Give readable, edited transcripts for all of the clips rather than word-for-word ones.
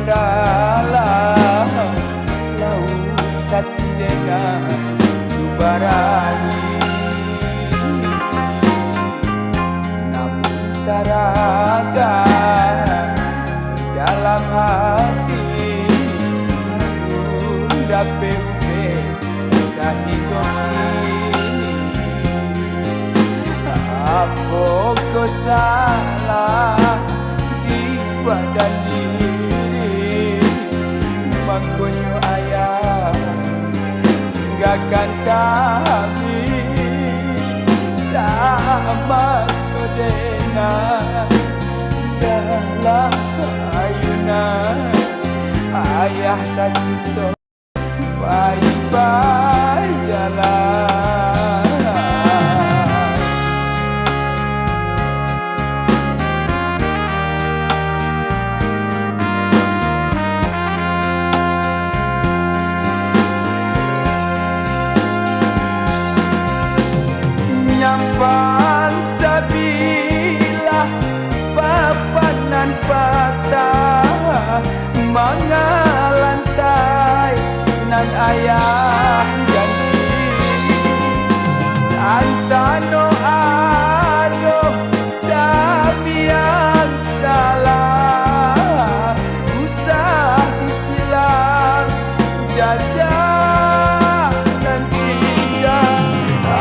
Dalam laut satidena subarahi, namun taraga dalam hati dape upe sahigoki. Apa ko salah di badan diri, makanya ayah tinggalkan kami sama sodena dalam ayunan. Ayah tak cinta baik-baik jalan. Nyampan sabilah papanan patah mengalantai nan ayah janji santano ado sabiang salah usah silang jajah dan tinggal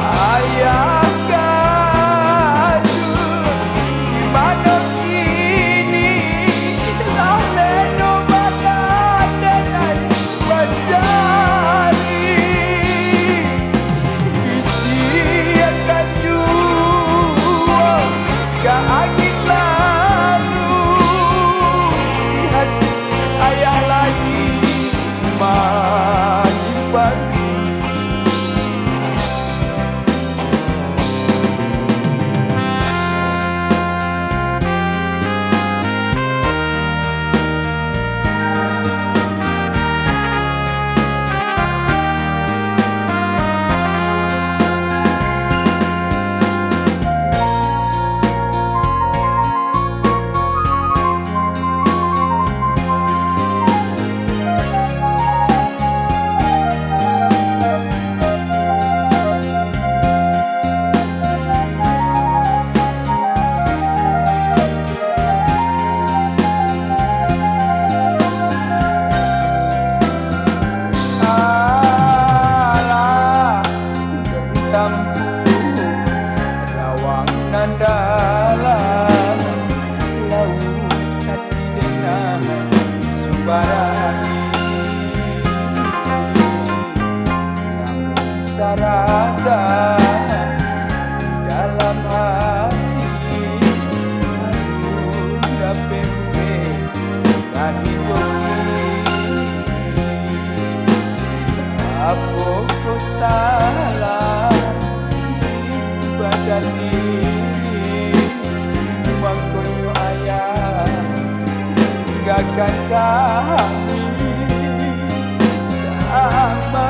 ayah. Dalam laut satidena subarahi, namun tarada dalam hati dape upe sahigoki. Apa ko salah di badan diri, makanya ayah tinggalkan kami sama